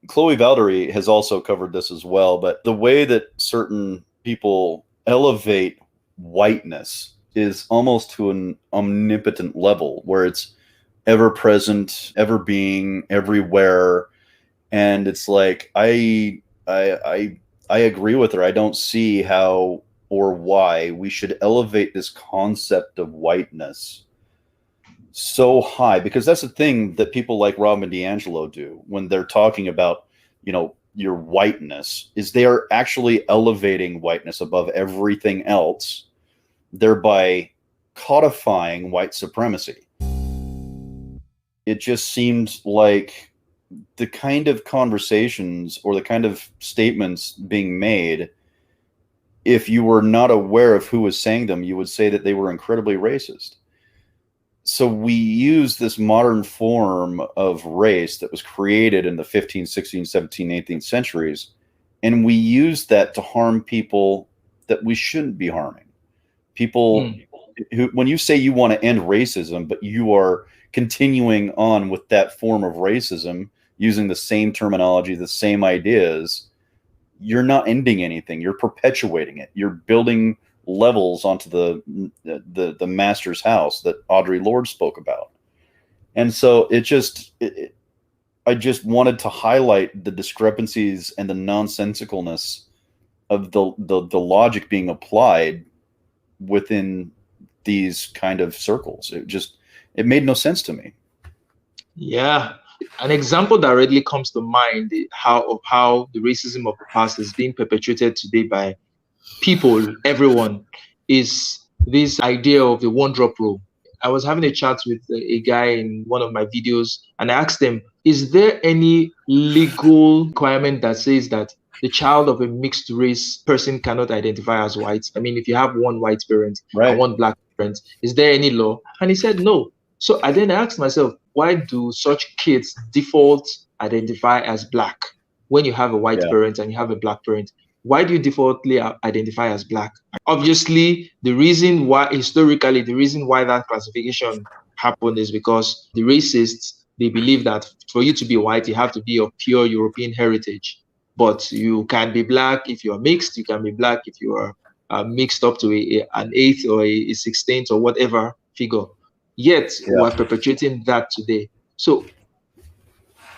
Chloe Valdery has also covered this as well, but the way that certain people elevate whiteness is almost to an omnipotent level where it's ever present, ever being, everywhere. And it's like, I agree with her. I don't see how or why we should elevate this concept of whiteness so high, because that's the thing that people like Robin DiAngelo do when they're talking about, your whiteness, is they are actually elevating whiteness above everything else, thereby codifying white supremacy. It just seems like the kind of conversations or the kind of statements being made, if you were not aware of who was saying them, you would say that they were incredibly racist. So we use this modern form of race that was created in the 15th, 16th, 17th, 18th centuries, and we use that to harm people that we shouldn't be harming. People who, when you say you want to end racism, but you are continuing on with that form of racism, using the same terminology, the same ideas, you're not ending anything. You're perpetuating it. You're building levels onto the master's house that Audre Lorde spoke about. And so I just wanted to highlight the discrepancies and the nonsensicalness of the logic being applied within these kind of circles. It made no sense to me. Yeah. An example that readily comes to mind how the racism of the past is being perpetuated today by people, everyone, is this idea of the one drop rule. I was having a chat with a guy in one of my videos, and I asked them, is there any legal requirement that says that the child of a mixed race person cannot identify as white? I mean, if you have one white parent and one black parent, is there any law? And he said no. So I then asked myself, why do such kids default identify as black when you have a white parent and you have a black parent? Why do you defaultly identify as black? Obviously, historically, the reason why that classification happened is because the racists, they believe that for you to be white, you have to be of pure European heritage. But you can be black if you're mixed. You can be black if you are mixed up to an 8th or a 16th or whatever figure. Yet, we're perpetuating that today. So,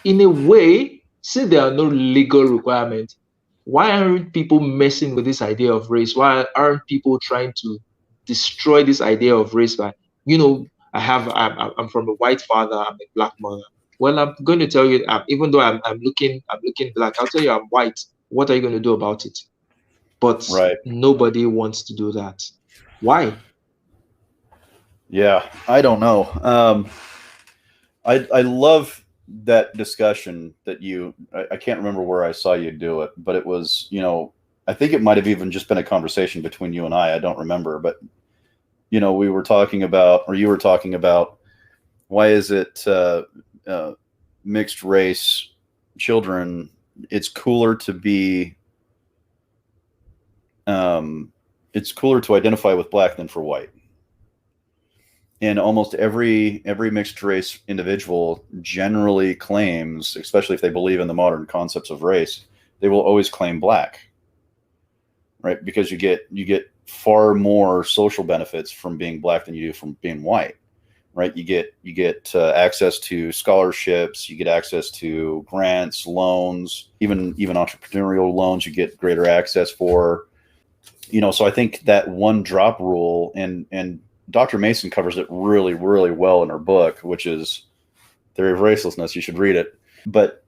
in a way, since there are no legal requirements, why aren't people messing with this idea of race? Why aren't people trying to destroy this idea of race by, I'm from a white father, I'm a black mother. Well, I'm going to tell you, even though I'm looking black, I'll tell you I'm white. What are you going to do about it? But nobody wants to do that. Why? Yeah, I don't know. I love that discussion that I can't remember where I saw you do it, but it was, I think it might have even just been a conversation between you and I don't remember, but we were talking about, or you were talking about, why is it mixed race children, it's cooler to be, it's cooler to identify with black than for white. And almost every mixed race individual generally claims, especially if they believe in the modern concepts of race, they will always claim black, right? Because you get far more social benefits from being black than you do from being white, right? You get access to scholarships, you get access to grants, loans, even entrepreneurial loans. You get greater access for, So I think that one drop rule and Dr. Mason covers it really, really well in her book, which is Theory of Racelessness. You should read it. But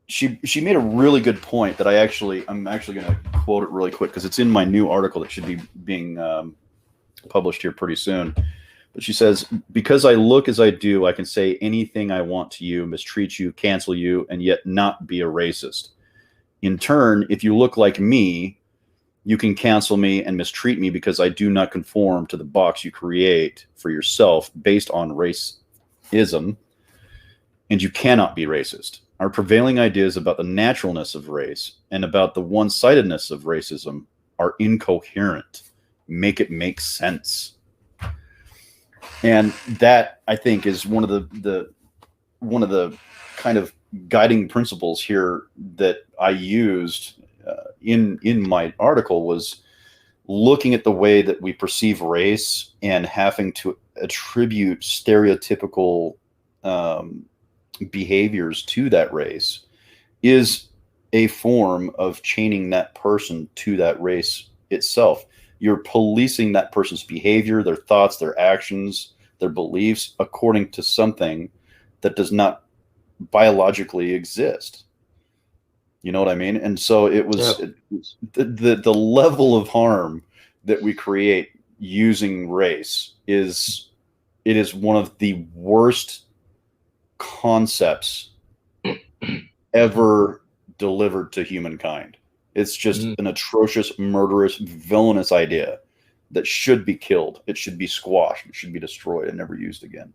she made a really good point that I'm actually going to quote it really quick because it's in my new article that should be being published here pretty soon. But she says, because I look as I do, I can say anything I want to you, mistreat you, cancel you, and yet not be a racist. In turn, if you look like me, you can cancel me and mistreat me because I do not conform to the box you create for yourself based on racism, and you cannot be racist. Our prevailing ideas about the naturalness of race and about the one-sidedness of racism are incoherent. Make it make sense. And that, I think, is one of the kind of guiding principles here that I used in my article was looking at the way that we perceive race and having to attribute stereotypical behaviors to that race is a form of chaining that person to that race itself. You're policing that person's behavior, their thoughts, their actions, their beliefs according to something that does not biologically exist. You know what I mean? And so it was Yep. the level of harm that we create using race is one of the worst concepts ever delivered to humankind. It's just Mm. an atrocious, murderous, villainous idea that should be killed. It should be squashed. It should be destroyed and never used again.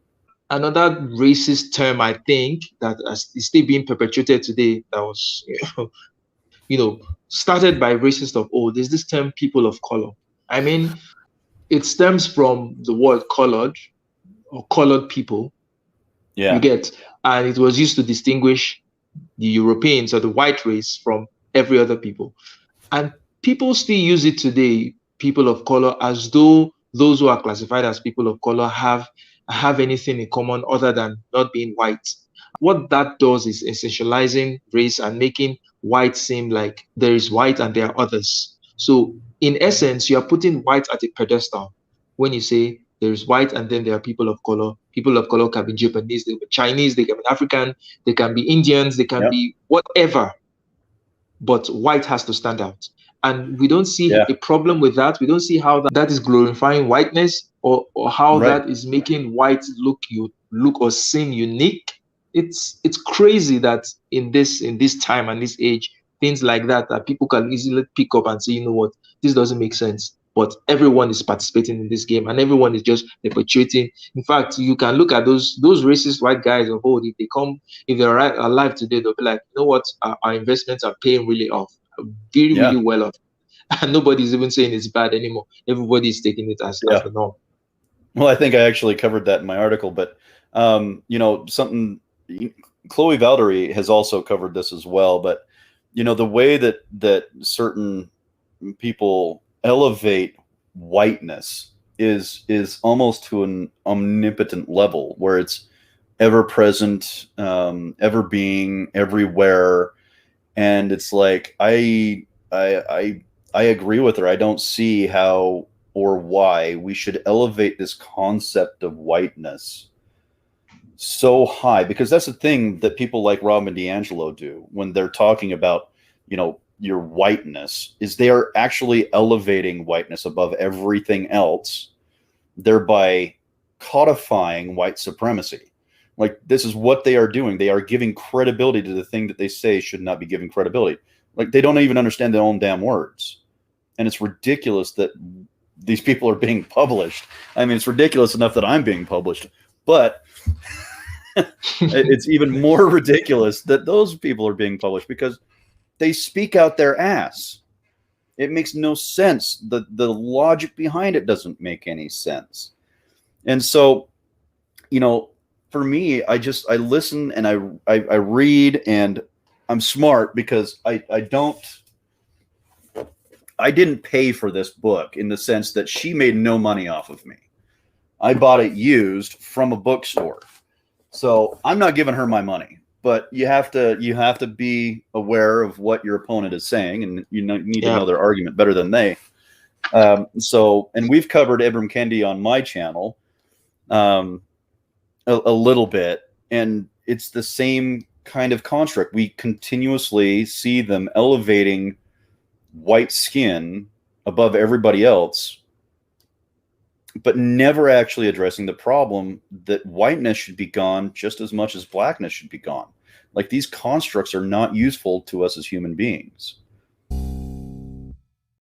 Another racist term I think that is still being perpetuated today, that was you know started by racists of old, is this term people of color. I mean, it stems from the word colored or colored people, you Yeah. get, and it was used to distinguish the Europeans or the white race from every other people. And people still use it today, people of color, as though those who are classified as people of color have anything in common other than not being white. What that does is essentializing race and making white seem like there is white and there are others. So in essence, you are putting white at a pedestal when you say there is white and then there are people of color. People of color can be Japanese, they can be Chinese, they can be African, they can be Indians, they can Yeah. be whatever, but white has to stand out. And we don't see Yeah. a problem with that. We don't see how that is glorifying whiteness, or how Right. that is making white look or seem unique. It's crazy that in this time and this age, things like that people can easily pick up and say, you know what, this doesn't make sense. But everyone is participating in this game and everyone is just perpetuating. In fact, you can look at those racist white guys of old. If they're alive today, they'll be like, you know what, our investments are paying really off, really, really Yeah. well off. And nobody's even saying it's bad anymore. Everybody's taking it as Yeah. the norm. Well, I think I actually covered that in my article, but something Chloe Valdery has also covered this as well. But the way that certain people elevate whiteness is almost to an omnipotent level, where it's ever present, ever being everywhere, and it's like I agree with her. I don't see how or why we should elevate this concept of whiteness so high, because that's the thing that people like Robin DiAngelo do when they're talking about, your whiteness, is they are actually elevating whiteness above everything else, thereby codifying white supremacy. Like, this is what they are doing. They are giving credibility to the thing that they say should not be given credibility. Like, they don't even understand their own damn words. And it's ridiculous that these people are being published. I mean, it's ridiculous enough that I'm being published, but it's even more ridiculous that those people are being published, because they speak out their ass. It makes no sense. The logic behind it doesn't make any sense. And so, for me, I listen and I read, and I'm smart because I didn't pay for this book, in the sense that she made no money off of me. I bought it used from a bookstore. So I'm not giving her my money, but you have to be aware of what your opponent is saying, and you need to know their argument better than they. And we've covered Ibram Kendi on my channel a little bit, and it's the same kind of construct. We continuously see them elevating white skin above everybody else, but never actually addressing the problem that whiteness should be gone just as much as blackness should be gone. Like, these constructs are not useful to us as human beings.